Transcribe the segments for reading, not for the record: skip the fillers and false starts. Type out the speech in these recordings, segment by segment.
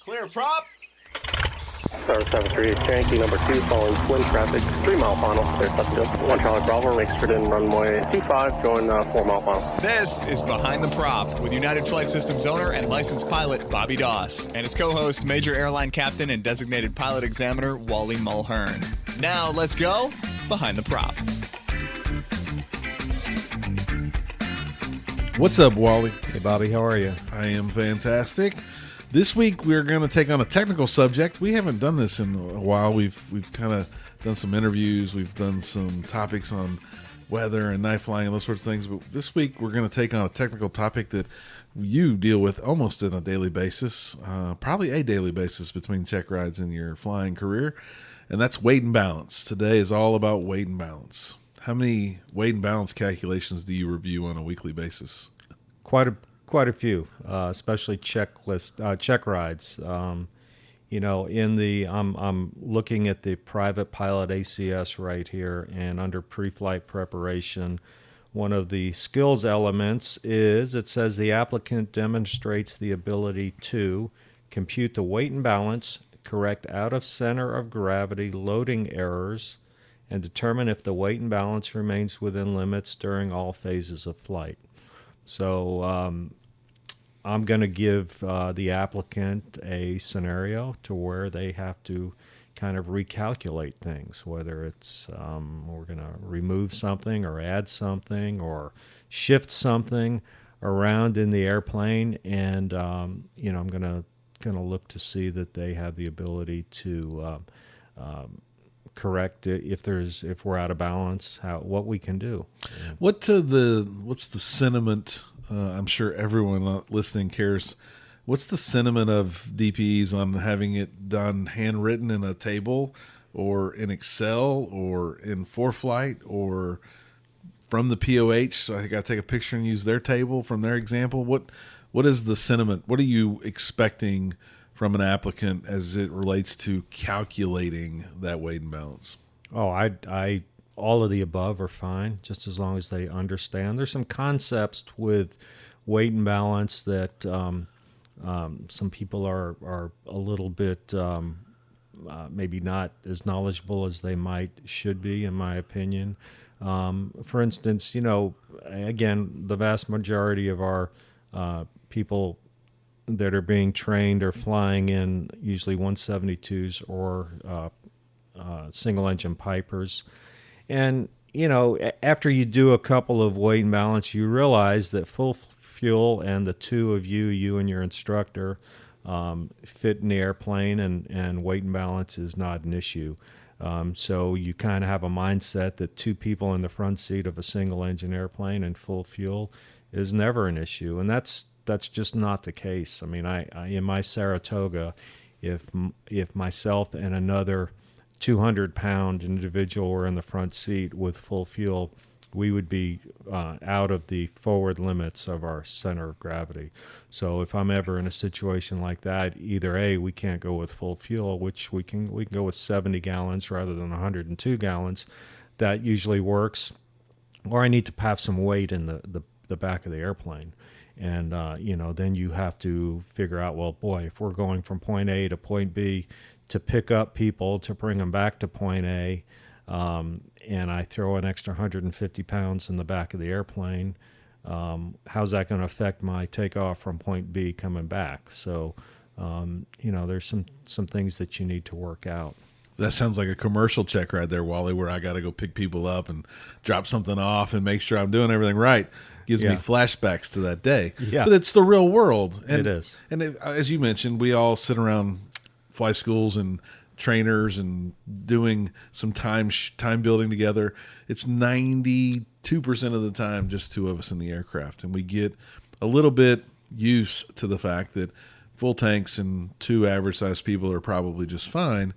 Clear prop. Star 73 is Yankee number 2 following twin traffic, 3 mile final. There's Hudson. 1 Charlie Bravo, extra in runway 25, going 4 mile final. This is Behind the Prop with United Flight Systems owner and licensed pilot Bobby Doss and his co-host, Major Airline Captain and designated pilot examiner Wally Mulhern. Now let's go Behind the Prop. What's up, Wally? Hey, Bobby, how are you? I am fantastic. This week we're going to take on a technical subject. We haven't done this in a while. We've kind of done some interviews. We've done some topics on weather and night flying and those sorts of things. But this week we're going to take on a technical topic that you deal with almost on a daily basis, probably a daily basis between check rides and your flying career, and that's weight and balance. Today is all about weight and balance. How many weight and balance calculations do you review on a weekly basis? Quite a few, especially check rides. I'm looking at the private pilot ACS right here, and under pre-flight preparation, one of the skills elements is it says the applicant demonstrates the ability to compute the weight and balance, correct out of center of gravity loading errors, and determine if the weight and balance remains within limits during all phases of flight. So I'm going to give the applicant a scenario to where they have to kind of recalculate things, whether it's we're going to remove something or add something or shift something around in the airplane, and I'm going to look to see that they have the ability to correct it if we're out of balance, what we can do. What's the sentiment? I'm sure everyone listening cares. What's the sentiment of DPEs on having it done handwritten in a table or in Excel or in ForeFlight or from the POH? So I got to take a picture and use their table from their example. What is the sentiment? What are you expecting from an applicant as it relates to calculating that weight and balance? Oh, I all of the above are fine, just as long as they understand. There's some concepts with weight and balance that some people are a little bit maybe not as knowledgeable as they should be, in my opinion. For instance, again, the vast majority of our people that are being trained are flying in usually 172s or single-engine Pipers. And, after you do a couple of weight and balance, you realize that full fuel and the two of you and your instructor, fit in the airplane, and weight and balance is not an issue. So you kind of have a mindset that two people in the front seat of a single-engine airplane and full fuel is never an issue, and that's just not the case. I mean, I in my Saratoga, if myself and another 200-pound individual were in the front seat with full fuel, we would be out of the forward limits of our center of gravity. So if I'm ever in a situation like that, either A, we can't go with full fuel, which we can go with 70 gallons rather than 102 gallons. That usually works. Or I need to have some weight in the back of the airplane. And, then you have to figure out, well, boy, if we're going from point A to point B to pick up people to bring them back to point A, and I throw an extra 150 pounds in the back of the airplane, how's that going to affect my takeoff from point B coming back? So, there's some things that you need to work out. That sounds like a commercial check ride there, Wally, where I got to go pick people up and drop something off and make sure I'm doing everything right. Gives me flashbacks to that day. Yeah. But it's the real world. And, it is. And as you mentioned, we all sit around fly schools and trainers and doing some time building together. It's 92% of the time just two of us in the aircraft. And we get a little bit used to the fact that full tanks and two average-sized people are probably just fine.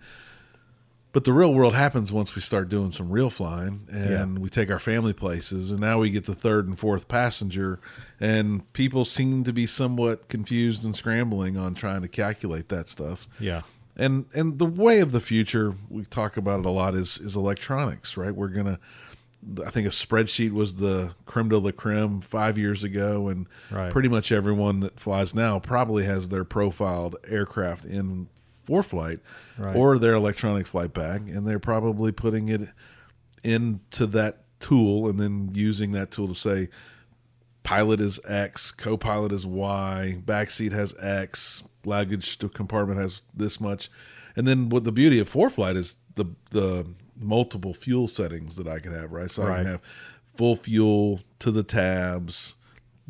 But the real world happens once we start doing some real flying, and we take our family places, and now we get the third and fourth passenger, and people seem to be somewhat confused and scrambling on trying to calculate that stuff. Yeah. And the way of the future, we talk about it a lot, is electronics, right? We're going to I think a spreadsheet was the creme de la creme 5 years ago, and Right. pretty much everyone that flies now probably has their profiled aircraft in ForeFlight Right. or their electronic flight bag, and they're probably putting it into that tool and then using that tool to say pilot is X, co-pilot is Y, backseat has X, luggage compartment has this much. And then what the beauty of ForeFlight is the multiple fuel settings that I can have, right? So I Right. can have full fuel to the tabs,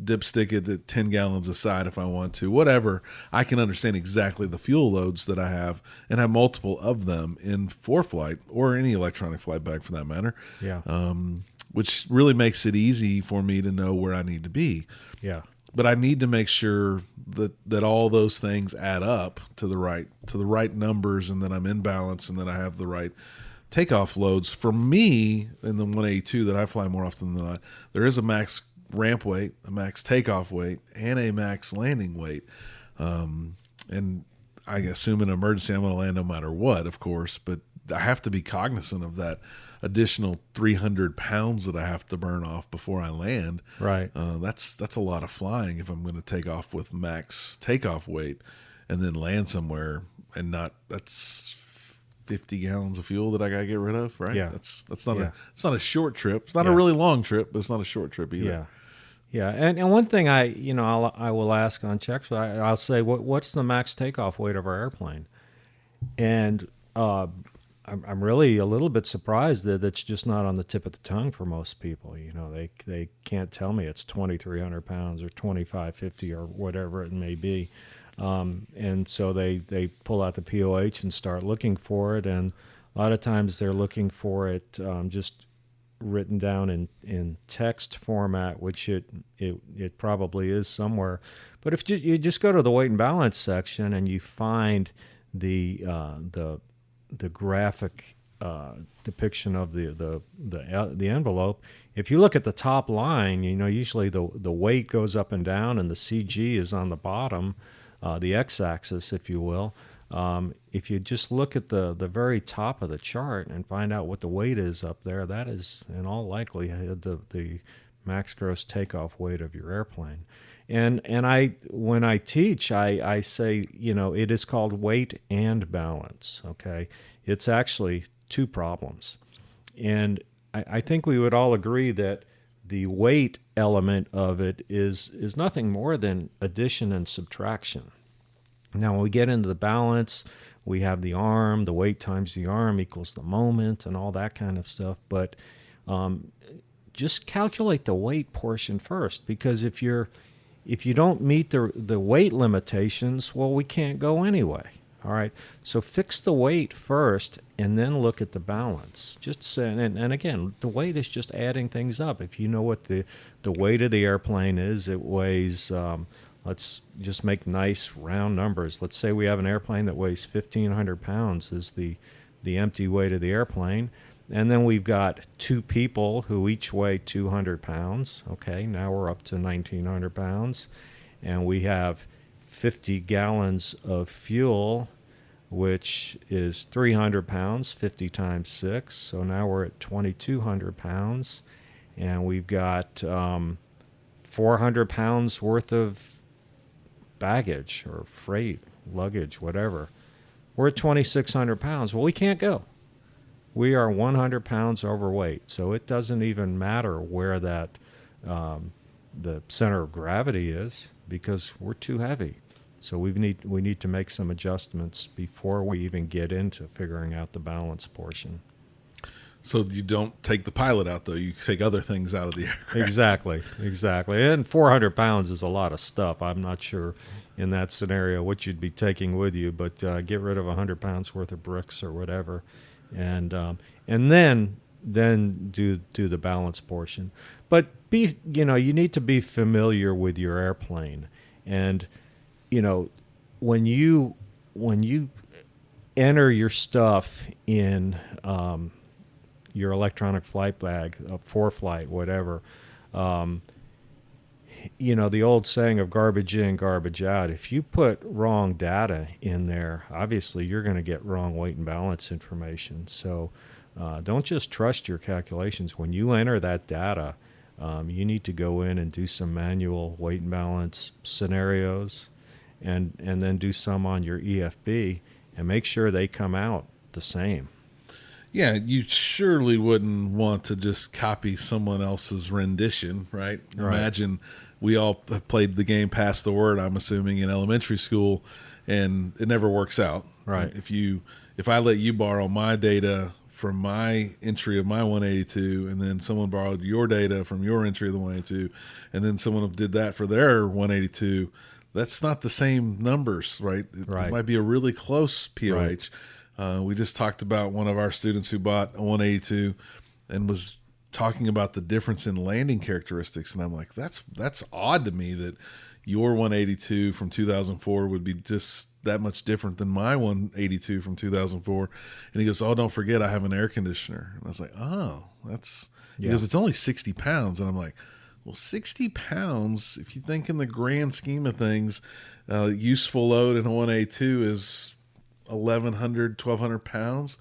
dipstick it at 10 gallons aside if I want to, whatever. I can understand exactly the fuel loads that I have and have multiple of them in ForeFlight or any electronic flight bag for that matter. Yeah. Which really makes it easy for me to know where I need to be. Yeah. But I need to make sure that all those things add up to the right numbers, and that I'm in balance, and that I have the right takeoff loads. For me, in the 182 that I fly more often than not, there is a max ramp weight, a max takeoff weight, and a max landing weight. And I assume in an emergency I'm going to land no matter what, of course, but I have to be cognizant of that additional 300 pounds that I have to burn off before I land. Right. That's a lot of flying if I'm going to take off with max takeoff weight and then land somewhere and not. That's 50 gallons of fuel that I got to get rid of, right? Yeah. That's not Yeah. it's not a short trip. It's not a Yeah. really long trip, but it's not a short trip either. Yeah. Yeah. And one thing I will ask on checks, I'll say, what's the max takeoff weight of our airplane? And I'm really a little bit surprised that it's just not on the tip of the tongue for most people. They can't tell me it's 2,300 pounds or 2,550 or whatever it may be. And so they pull out the POH and start looking for it. And a lot of times they're looking for it just written down in text format, which it probably is somewhere. But if you just go to the weight and balance section and you find the graphic depiction of the envelope, if you look at the top line, usually the weight goes up and down, and the CG is on the bottom, the x-axis, if you will. If you just look at the very top of the chart and find out what the weight is up there, that is in all likelihood the max gross takeoff weight of your airplane. And when I teach, I say, it is called weight and balance. Okay, it's actually two problems, and I think we would all agree that the weight element of it is nothing more than addition and subtraction. Now, when we get into the balance, we have the arm, the weight times the arm equals the moment, and all that kind of stuff. But just calculate the weight portion first, because if you don't meet the weight limitations, well, we can't go anyway. All right, so fix the weight first, and then look at the balance. And again, the weight is just adding things up. If you know what the weight of the airplane is, it weighs. Let's just make nice round numbers. Let's say we have an airplane that weighs 1,500 pounds is the empty weight of the airplane. And then we've got two people who each weigh 200 pounds. Okay, now we're up to 1,900 pounds. And we have 50 gallons of fuel, which is 300 pounds, 50 times 6. So now we're at 2,200 pounds. And we've got 400 pounds worth of baggage or freight, luggage, whatever. We're at 2,600 pounds. Well, we can't go. We are 100 pounds overweight, so it doesn't even matter where that the center of gravity is, because we're too heavy. So we need to make some adjustments before we even get into figuring out the balance portion. So you don't take the pilot out, though. You take other things out of the aircraft. Exactly. And 400 pounds is a lot of stuff. I'm not sure in that scenario what you'd be taking with you, but get rid of 100 pounds worth of bricks or whatever, and then do the balance portion. But you need to be familiar with your airplane, and when you enter your stuff in your electronic flight bag, ForeFlight, whatever. The old saying of garbage in, garbage out. If you put wrong data in there, obviously you're going to get wrong weight and balance information. So don't just trust your calculations. When you enter that data, you need to go in and do some manual weight and balance scenarios, and then do some on your EFB and make sure they come out the same. Yeah, you surely wouldn't want to just copy someone else's rendition, right? Right. Imagine we all have played the game Pass the Word, I'm assuming, in elementary school, and it never works out. Right. If I let you borrow my data from my entry of my 182, and then someone borrowed your data from your entry of the 182, and then someone did that for their 182, that's not the same numbers, right? It might be a really close POH. Right. We just talked about one of our students who bought a 182 and was talking about the difference in landing characteristics, and I'm like, that's odd to me that your 182 from 2004 would be just that much different than my 182 from 2004. And he goes, oh, don't forget I have an air conditioner. And I was like, oh, he goes, it's only 60 pounds. And I'm like, well, 60 pounds, if you think in the grand scheme of things, useful load in a 182 is 1,100 pounds.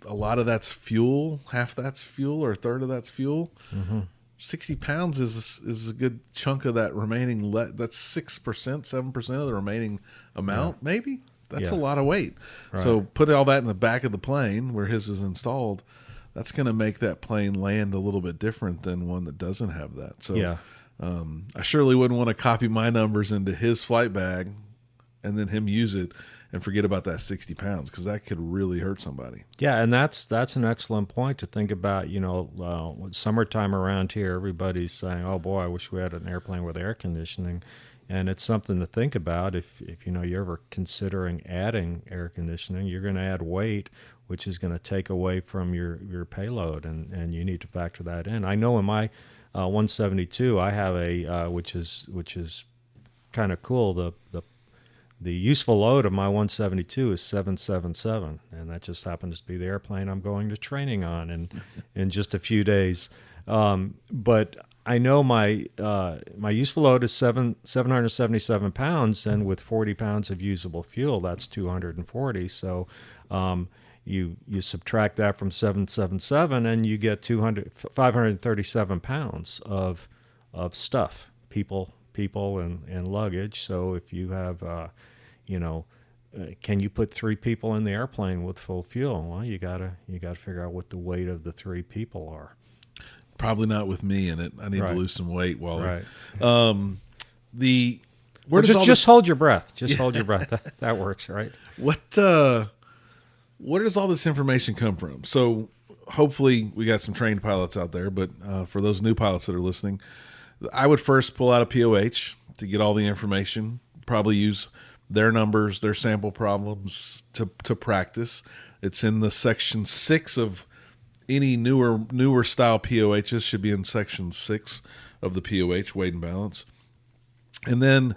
A lot of that's fuel, half that's fuel, or a third of that's fuel. Mm-hmm. 60 pounds is a good chunk of that remaining. That's 6%, 7% of the remaining amount, maybe. That's a lot of weight. Right. So put all that in the back of the plane where his is installed. That's going to make that plane land a little bit different than one that doesn't have that. So I surely wouldn't want to copy my numbers into his flight bag and then him use it and forget about that 60 pounds, because that could really hurt somebody. Yeah, and that's an excellent point to think about. Summertime around here, everybody's saying, oh, boy, I wish we had an airplane with air conditioning. And it's something to think about. If you're ever considering adding air conditioning, you're going to add weight, which is going to take away from your payload, and you need to factor that in. I know in my 172, I have a which is kind of cool. The useful load of my 172 is 777, and that just happens to be the airplane I'm going to training on in just a few days. But I know my useful load is 777 pounds, and with 40 pounds of usable fuel, that's 240. So you subtract that from 777, and you get 537 pounds of stuff, people and luggage. So if you have, can you put 3 people in the airplane with full fuel? Well, you gotta figure out what the weight of the 3 people are. Probably not with me in it. I need to lose some weight, Wally. Right. Just hold your breath. Just hold your breath. That works, right? Where does all this information come from? So hopefully we got some trained pilots out there, but for those new pilots that are listening, I would first pull out a POH to get all the information, probably use their numbers, their sample problems to practice. It's in the section 6 of any newer style POHs, should be in section 6 of the POH, weight and balance. And then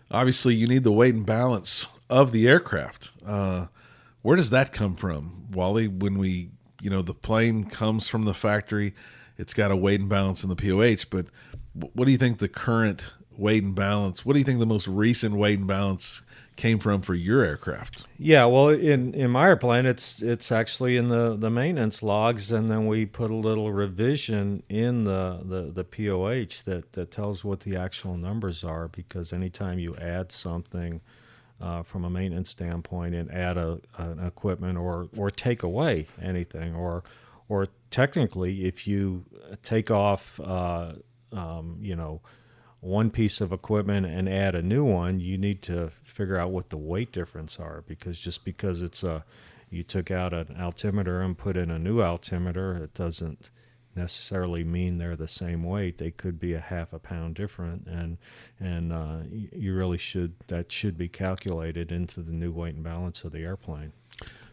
obviously you need the weight and balance of the aircraft. Where does that come from, Wally? When the plane comes from the factory, it's got a weight and balance in the POH, but what do you think the current weight and balance, what do you think the most recent weight and balance came from for your aircraft? Yeah, well, in my airplane, it's actually in the maintenance logs, and then we put a little revision in the POH that tells what the actual numbers are, because anytime you add something from a maintenance standpoint and add an equipment or take away anything, or technically if you take off one piece of equipment and add a new one, you need to figure out what the weight difference are, because just because you took out an altimeter and put in a new altimeter, it doesn't necessarily mean they're the same weight. They could be a half a pound different, and you really should be calculated into the new weight and balance of the airplane.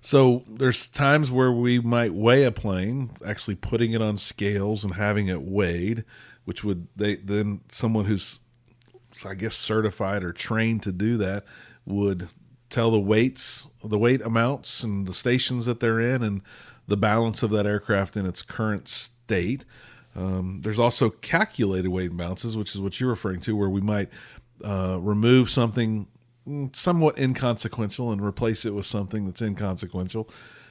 So there's times where we might weigh a plane, actually putting it on scales and having it weighed, which would then someone who's, I guess, certified or trained to do that would tell the weight amounts and the stations that they're in and the balance of that aircraft in its current state. There's also calculated weight and balances, which is what you're referring to, where we might remove something somewhat inconsequential and replace it with something that's inconsequential.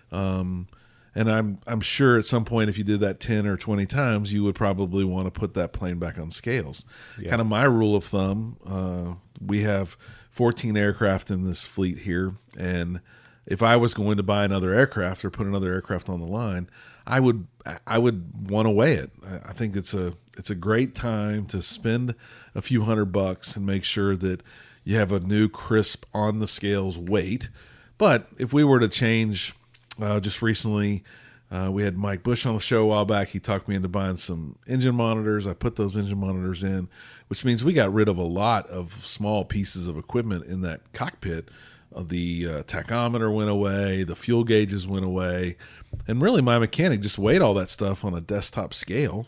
And And I'm sure at some point, if you did that 10 or 20 times, you would probably want to put that plane back on scales. Yeah. Kind of my rule of thumb, we have 14 aircraft in this fleet here. And if I was going to buy another aircraft or put another aircraft on the line, I would want to weigh it. I think it's a great time to spend a few $100 and make sure that you have a new crisp on the scales weight. But if we were to change, just recently, we had Mike Bush on the show a while back. He talked me into buying some engine monitors. I put those engine monitors in, which means we got rid of a lot of small pieces of equipment in that cockpit. The tachometer went away, the fuel gauges went away, and really my mechanic just weighed all that stuff on a desktop scale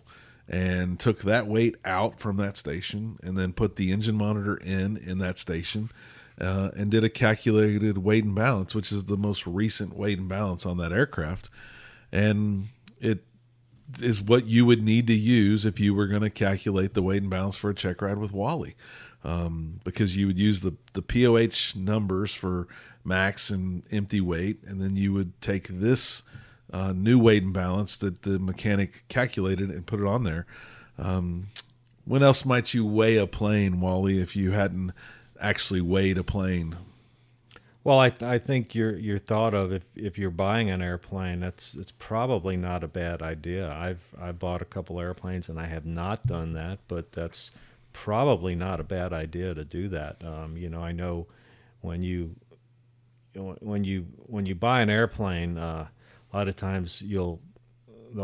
and took that weight out from that station and then put the engine monitor in that station and did a calculated weight and balance, which is the most recent weight and balance on that aircraft. And it is what you would need to use if you were going to calculate the weight and balance for a check ride with Wally. Because you would use the POH numbers for max and empty weight, and then you would take this new weight and balance that the mechanic calculated and put it on there. When else might you weigh a plane, Wally, if you hadn't actually weighed a plane? Well, I think your thought of if you're buying an airplane, it's probably not a bad idea. I've bought a couple airplanes and I have not done that, but that's probably not a bad idea to do that. I know when you buy an airplane, a lot of times they'll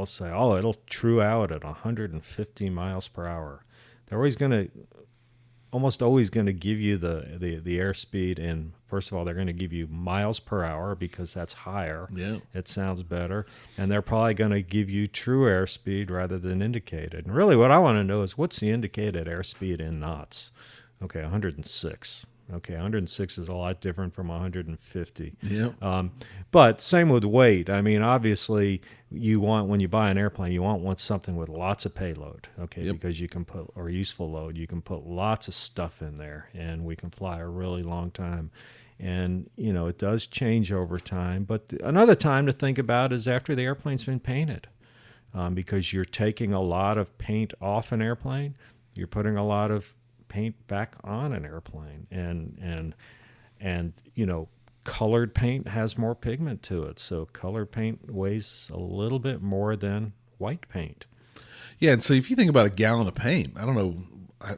say, oh, it'll true out at 150 miles per hour. They're almost always going to give you the airspeed, and first of all, they're going to give you miles per hour because that's higher. Yeah. It sounds better. And they're probably going to give you true airspeed rather than indicated. And really what I want to know is what's the indicated airspeed in knots? Okay, 106. Okay, 106 is a lot different from 150. Yeah. But same with weight. I mean, obviously, when you buy an airplane, you want something with lots of payload. Okay, Yep. because you can put, or useful load, you can put lots of stuff in there, and we can fly a really long time. And it does change over time. But another time to think about is after the airplane's been painted, because you're taking a lot of paint off an airplane, you're putting a lot of paint back on an airplane, and colored paint has more pigment to it, so colored paint weighs a little bit more than white paint. Yeah, and so if you think about a gallon of paint, I don't know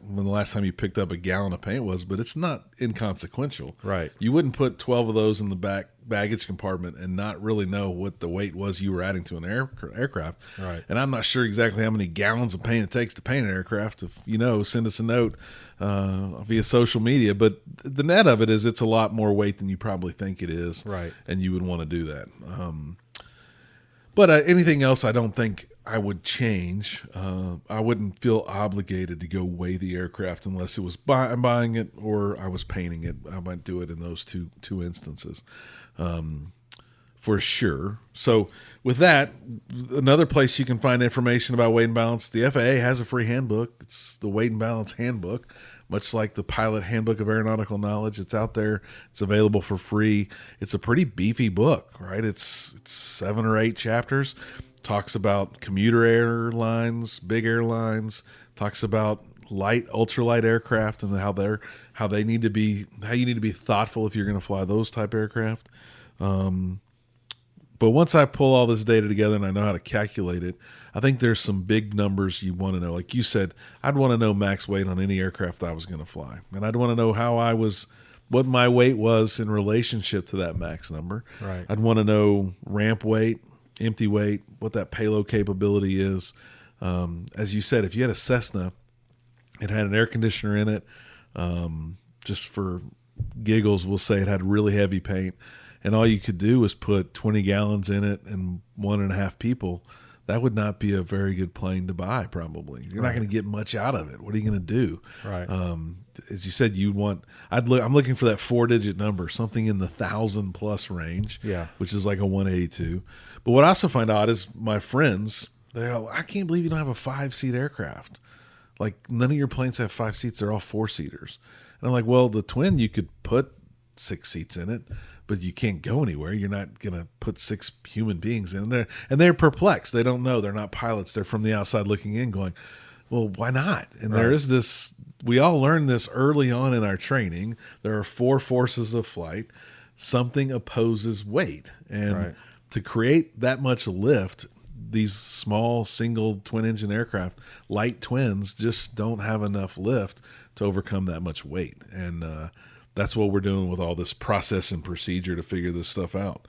when the last time you picked up a gallon of paint was, but it's not inconsequential. Right. You wouldn't put 12 of those in the back baggage compartment and not really know what the weight was you were adding to an aircraft. Right. And I'm not sure exactly how many gallons of paint it takes to paint an aircraft. If send us a note via social media. But the net of it is it's a lot more weight than you probably think it is. Right. And you would want to do that. But anything else I don't think I would change. I wouldn't feel obligated to go weigh the aircraft unless it was buying it or I was painting it. I might do it in those two instances, for sure. So with that, another place you can find information about weight and balance, the FAA has a free handbook. It's the Weight and Balance Handbook, much like the Pilot Handbook of Aeronautical Knowledge. It's out there. It's available for free. It's a pretty beefy book, right? It's 7 or 8 chapters. Talks about commuter airlines, big airlines, talks about ultralight aircraft and how you need to be thoughtful if you're going to fly those type aircraft. But once I pull all this data together and I know how to calculate it, I think there's some big numbers you want to know. Like you said, I'd want to know max weight on any aircraft I was going to fly. And I'd want to know what my weight was in relationship to that max number. Right. I'd want to know ramp weight, empty weight, what that payload capability is. As you said, if you had a Cessna, it had an air conditioner in it. Just for giggles, we'll say it had really heavy paint, and all you could do was put 20 gallons in it and 1.5 people. That would not be a very good plane to buy, probably. You're not going to get much out of it. What are you going to do? Right. As you said, I'm looking for that 4-digit number, something in the 1,000+ range, Yeah. which is like a 182. But what I also find odd is my friends, they go, I can't believe you don't have a 5-seat aircraft. Like, none of your planes have 5 seats. They're all 4-seaters. And I'm like, well, the twin, you could put 6 seats in it, but you can't go anywhere. You're not going to put 6 human beings in there. And they're perplexed. They don't know. They're not pilots. They're from the outside looking in going, well, why not? And there is this, we all learned this early on in our training. There are 4 forces of flight. Something opposes weight. And to create that much lift, these small single twin engine aircraft, light twins, just don't have enough lift to overcome that much weight. And that's what we're doing with all this process and procedure to figure this stuff out.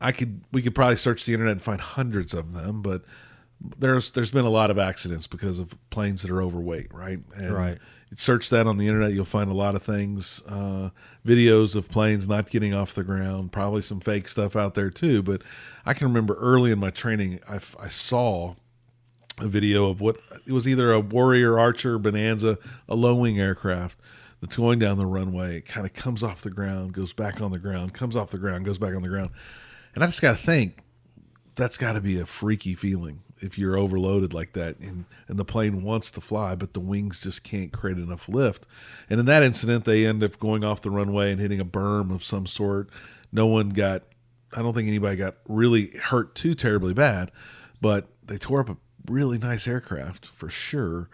We could probably search the internet and find hundreds of them, but there's been a lot of accidents because of planes that are overweight, right? And search that on the internet, you'll find a lot of things, videos of planes not getting off the ground, probably some fake stuff out there too. But I can remember early in my training, I saw a video of what it was, either a Warrior, Archer, Bonanza, a low-wing aircraft that's going down the runway. It kind of comes off the ground, goes back on the ground, comes off the ground, goes back on the ground. And I just got to think, that's got to be a freaky feeling if you're overloaded like that and the plane wants to fly, but the wings just can't create enough lift. And in that incident, they end up going off the runway and hitting a berm of some sort. I don't think anybody got really hurt too terribly bad, but they tore up a really nice aircraft for sure.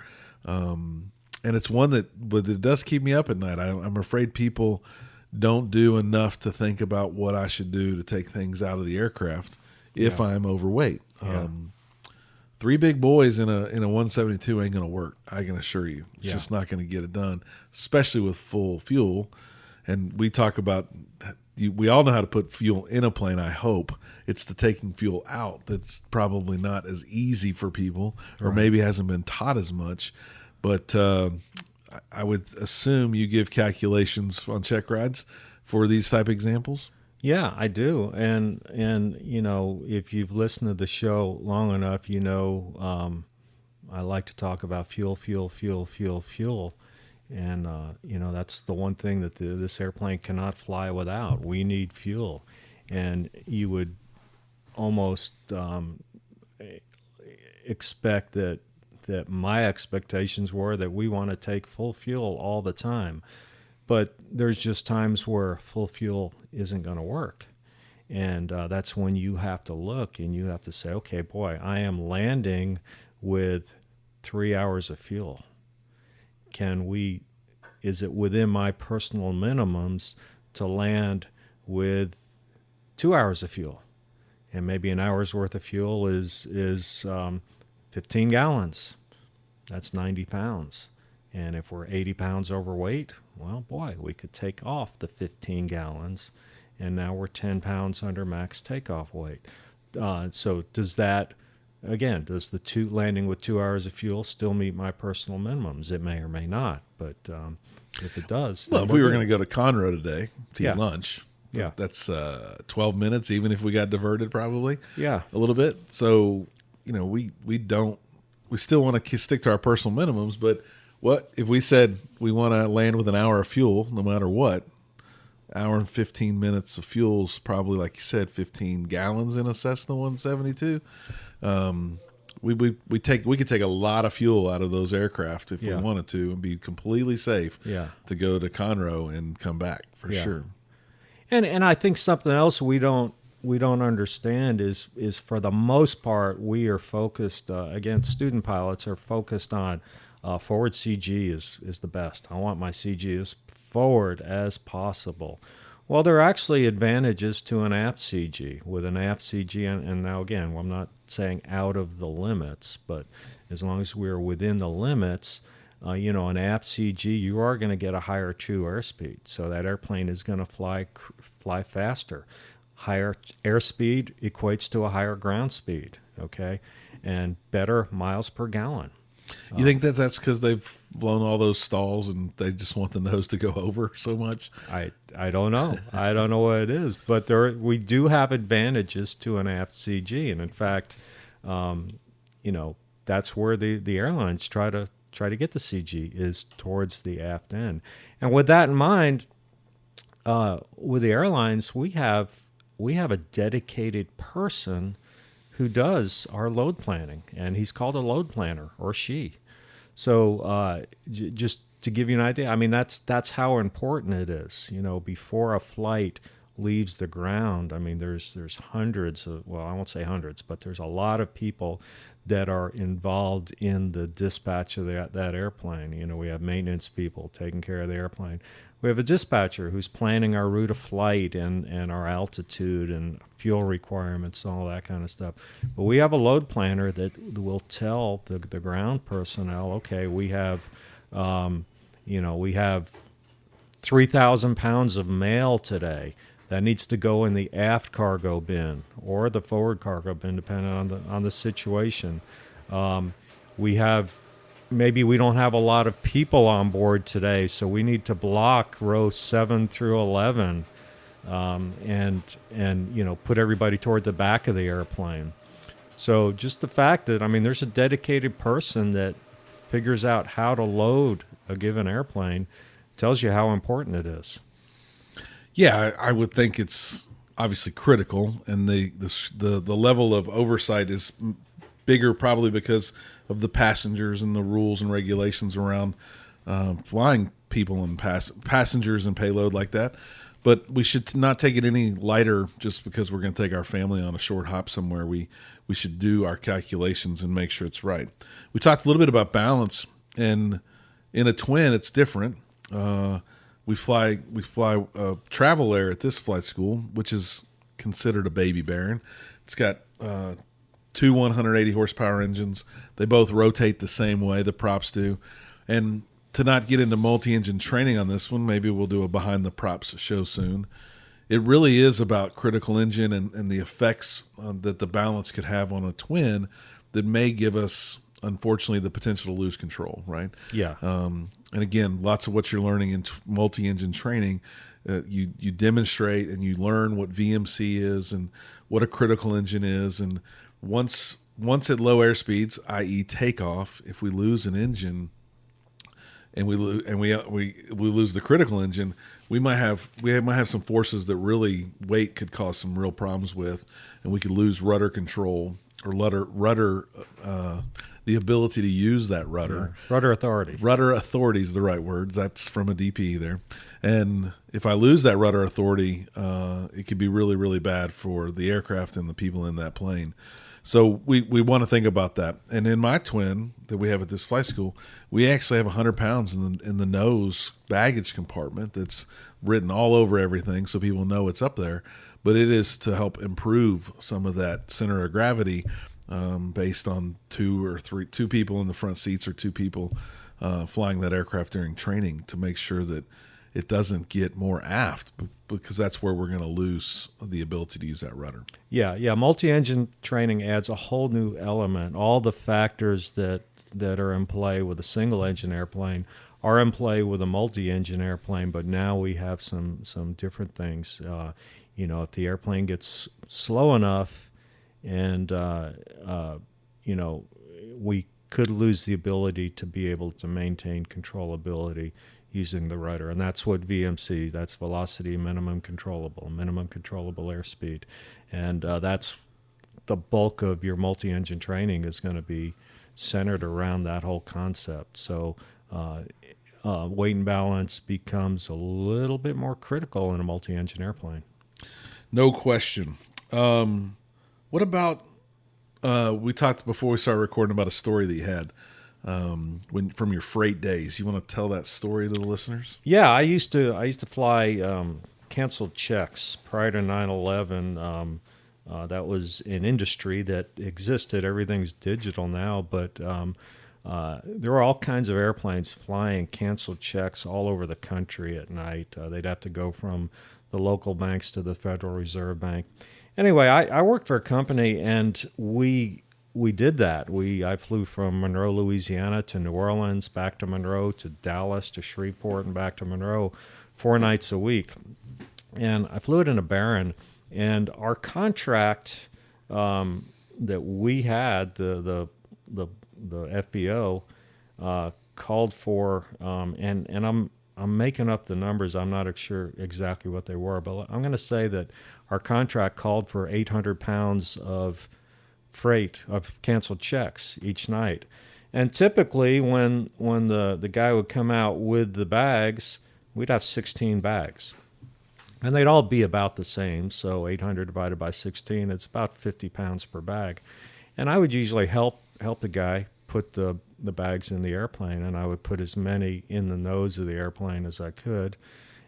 And it's one but it does keep me up at night. I'm afraid people don't do enough to think about what I should do to take things out of the aircraft if I'm overweight. 3 big boys in a 172 ain't going to work. I can assure you. It's just not going to get it done, especially with full fuel. And we talk about, we all know how to put fuel in a plane, I hope. It's the taking fuel out that's probably not as easy for people, or maybe hasn't been taught as much. But I would assume you give calculations on check rides for these type examples. Yeah, I do. And if you've listened to the show long enough, I like to talk about fuel. And, that's the one thing that this airplane cannot fly without. We need fuel. And you would almost expect that my expectations were that we want to take full fuel all the time. But there's just times where full fuel isn't going to work. And that's when you have to look and you have to say, okay, boy, I am landing with 3 hours of fuel. Is it within my personal minimums to land with 2 hours of fuel? And maybe an hour's worth of fuel is 15 gallons. That's 90 pounds. And if we're 80 pounds overweight, well, boy, we could take off the 15 gallons, and now we're 10 pounds under max takeoff weight. So does the landing with 2 hours of fuel still meet my personal minimums? It may or may not, but if it does... Well, if we were going to go to Conroe today to eat lunch, that's 12 minutes, even if we got diverted probably a little bit. So, we still want to stick to our personal minimums, but what if we said we want to land with an hour of fuel, no matter what? Hour and 15 minutes of fuel is probably, like you said, 15 gallons in a Cessna 172. We could take a lot of fuel out of those aircraft if we wanted to, and be completely safe to go to Conroe and come back for sure. And I think something else we don't understand is for the most part we are focused. Again, student pilots are focused on. Forward CG is the best. I want my CG as forward as possible. Well, there are actually advantages to an aft CG. With an aft CG, and now again, I'm not saying out of the limits, but as long as we're within the limits, an aft CG, you are going to get a higher true airspeed. So that airplane is going to fly faster. Higher airspeed equates to a higher ground speed, okay? And better miles per gallon. You think that's because they've blown all those stalls and they just want the nose to go over so much? I don't know. I don't know what it is, but we do have advantages to an aft CG, and in fact, that's where the airlines try to get the CG is towards the aft end. And with that in mind, with the airlines, we have a dedicated person who does our load planning, and he's called a load planner, or she. So just to give you an idea, I mean, that's how important it is. Before a flight leaves the ground, I mean, there's hundreds of, well, I won't say hundreds, but there's a lot of people that are involved in the dispatch of that airplane. We have maintenance people taking care of the airplane. We have a dispatcher who's planning our route of flight and our altitude and fuel requirements and all that kind of stuff. But we have a load planner that will tell the ground personnel, okay, we have, we have 3,000 pounds of mail today. That needs to go in the aft cargo bin or the forward cargo bin, depending on the situation. Maybe we don't have a lot of people on board today, so we need to block row 7 through 11, and put everybody toward the back of the airplane. So just the fact that, I mean, there's a dedicated person that figures out how to load a given airplane tells you how important it is. Yeah, I would think it's obviously critical, and the level of oversight is bigger probably because of the passengers and the rules and regulations around flying people and passengers and payload like that. But we should not take it any lighter just because we're going to take our family on a short hop somewhere. We should do our calculations and make sure it's right. We talked a little bit about balance, and in a twin, it's different. We fly Travel Air at this flight school, which is considered a baby Baron. It's got two 180 horsepower engines. They both rotate the same way, the props do. And to not get into multi-engine training on this one, maybe we'll do a behind the props show soon. It really is about critical engine and the effects that the balance could have on a twin that may give us, unfortunately, the potential to lose control, right? Yeah. And again, lots of what you're learning in multi-engine training, you demonstrate and you learn what VMC is and what a critical engine is. And once at low airspeeds, i.e. takeoff, if we lose an engine and we lose the critical engine, we might have some forces that really weight could cause some real problems with, and we could lose rudder control or rudder the ability to use that rudder. Yeah. Rudder authority. Rudder authority is the right word. That's from a DPE there. And if I lose that rudder authority, it could be really, really bad for the aircraft and the people in that plane. So we want to think about that. And in my twin that we have at this flight school, we actually have 100 pounds in the nose baggage compartment that's written all over everything so people know it's up there. But it is to help improve some of that center of gravity based on two people in the front seats or two people flying that aircraft during training to make sure that it doesn't get more aft, because that's where we're going to lose the ability to use that rudder. Yeah. Multi-engine training adds a whole new element. All the factors that are in play with a single-engine airplane are in play with a multi-engine airplane, but now we have some different things. If the airplane gets slow enough and, we could lose the ability to be able to maintain controllability using the rudder. And that's what VMC, that's velocity minimum controllable airspeed. And that's the bulk of your multi-engine training is going to be centered around that whole concept. So weight and balance becomes a little bit more critical in a multi-engine airplane. No question. What about, we talked before we started recording about a story that you had from your freight days. You want to tell that story to the listeners? Yeah, I used to fly canceled checks prior to 9/11. That was an industry that existed. Everything's digital now, but there were all kinds of airplanes flying canceled checks all over the country at night. They'd have to go from the local banks to the Federal Reserve Bank. Anyway, I worked for a company, and we did that. I flew from Monroe, Louisiana to New Orleans, back to Monroe to Dallas to Shreveport, and back to Monroe 4 nights a week. And I flew it in a Baron, and our contract that we had, the FBO, called for, and I'm making up the numbers. I'm not sure exactly what they were, but I'm going to say that our contract called for 800 pounds of freight, of canceled checks each night. And typically, when the guy would come out with the bags, we'd have 16 bags. And they'd all be about the same. So 800 divided by 16, it's about 50 pounds per bag. And I would usually help the guy put the bags in the airplane, and I would put as many in the nose of the airplane as I could,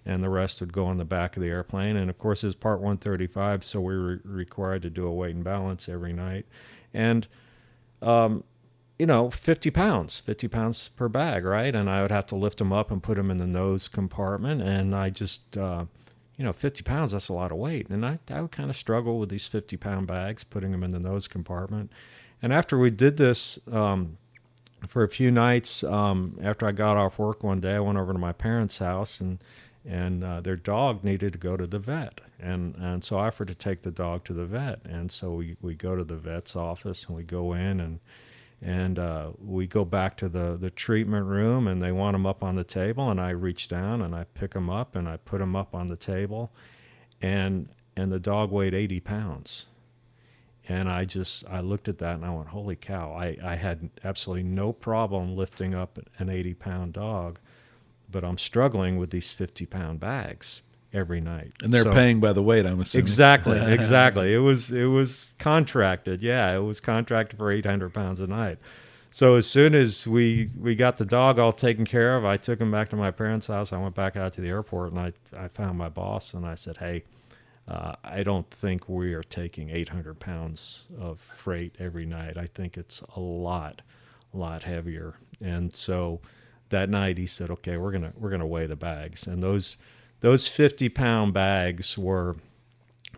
and the rest would go on the back of the airplane. And, of course, it was Part 135, so we were required to do a weight and balance every night. And, 50 pounds per bag, right? And I would have to lift them up and put them in the nose compartment, and I just... 50 pounds, that's a lot of weight. And I would kind of struggle with these 50-pound bags, putting them in the nose compartment. And after we did this for a few nights, after I got off work one day, I went over to my parents' house, and their dog needed to go to the vet. And so I offered to take the dog to the vet. And so we go to the vet's office, and we go in, and we go back to the treatment room, and they want them up on the table, and I reach down and I pick them up and I put them up on the table, and the dog weighed 80 pounds. And I looked at that and I went, holy cow, I had absolutely no problem lifting up an 80-pound dog, but I'm struggling with these 50-pound bags every night. And they're paying by the weight, I'm assuming. Exactly. It was contracted. Yeah, it was contracted for 800 pounds a night. So as soon as we got the dog all taken care of, I took him back to my parents' house. I went back out to the airport, and I found my boss, and I said, hey, I don't think we are taking 800 pounds of freight every night. I think it's a lot heavier. And so that night he said, okay, we're gonna weigh the bags. And those 50-pound bags were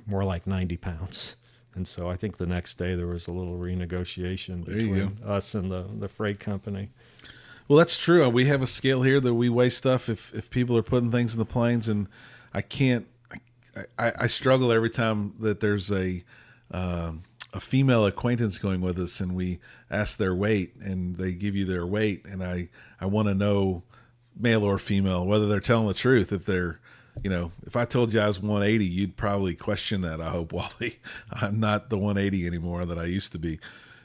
more like 90 pounds. And so I think the next day there was a little renegotiation between us and the freight company. Well, that's true. We have a scale here that we weigh stuff if people are putting things in the planes, and I struggle every time that there's a female acquaintance going with us and we ask their weight and they give you their weight, and I want to know, male or female, whether they're telling the truth. If they're, if I told you I was 180, you'd probably question that, I hope, Wally. I'm not the 180 anymore that I used to be.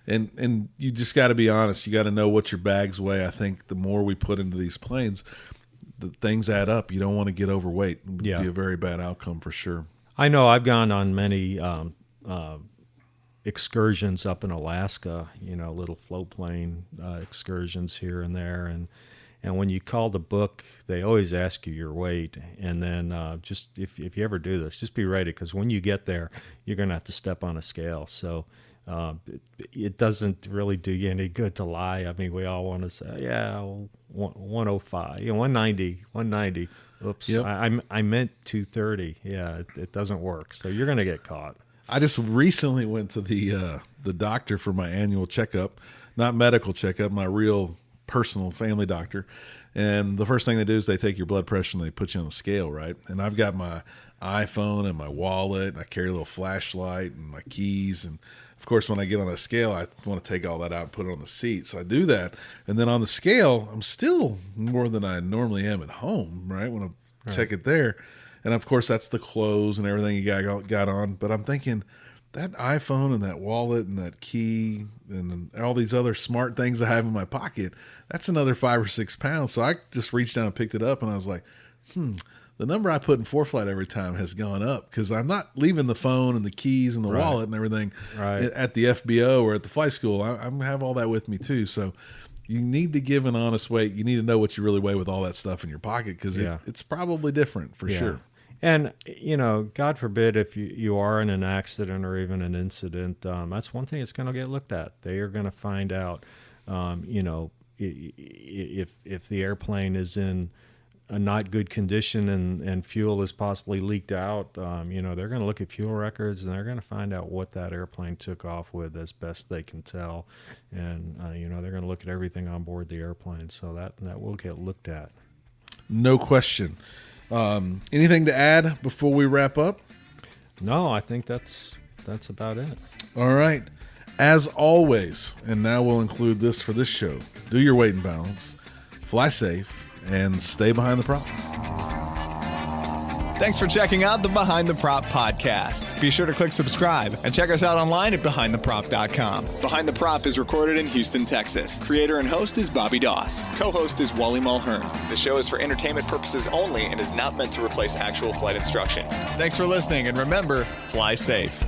And you just got to be honest. You got to know what your bags weigh. I think the more we put into these planes, the things add up. You don't want to get overweight. It would be a very bad outcome for sure. I know I've gone on many excursions up in Alaska, little float plane excursions here and there. And when you call the book, they always ask you your weight. And then just if you ever do this, just be ready, because when you get there, you're going to have to step on a scale. So it doesn't really do you any good to lie. I mean, we all want to say, 105, 190. Oops, yep. I meant 230. Yeah, it doesn't work. So you're going to get caught. I just recently went to the doctor for my annual checkup, not medical checkup, my real personal family doctor. And the first thing they do is they take your blood pressure and they put you on the scale, right? And I've got my iPhone and my wallet, and I carry a little flashlight and my keys. And of course, when I get on the scale, I want to take all that out and put it on the seat. So I do that. And then on the scale, I'm still more than I normally am at home, right? When I check it there. And of course, that's the clothes and everything you got on. But I'm thinking, that iPhone and that wallet and that key and all these other smart things I have in my pocket, that's another 5 or 6 pounds. So I just reached down and picked it up, and I was like, the number I put in ForeFlight every time has gone up, because I'm not leaving the phone and the keys and the wallet and everything at the FBO or at the flight school. I have all that with me too. So you need to give an honest weight. You need to know what you really weigh with all that stuff in your pocket, because it's probably different for sure. And, God forbid if you are in an accident or even an incident, that's one thing that's going to get looked at. They are going to find out, if the airplane is in a not good condition and fuel is possibly leaked out, they're going to look at fuel records, and they're going to find out what that airplane took off with as best they can tell. And, they're going to look at everything on board the airplane. So that will get looked at. No question. Anything to add before we wrap up? No, I think that's about it. All right. As always, and now we'll include this for this show, do your weight and balance, fly safe, and stay behind the prop. Thanks for checking out the Behind the Prop podcast. Be sure to click subscribe and check us out online at BehindTheProp.com. Behind the Prop is recorded in Houston, Texas. Creator and host is Bobby Doss. Co-host is Wally Mulhern. The show is for entertainment purposes only and is not meant to replace actual flight instruction. Thanks for listening, and remember, fly safe.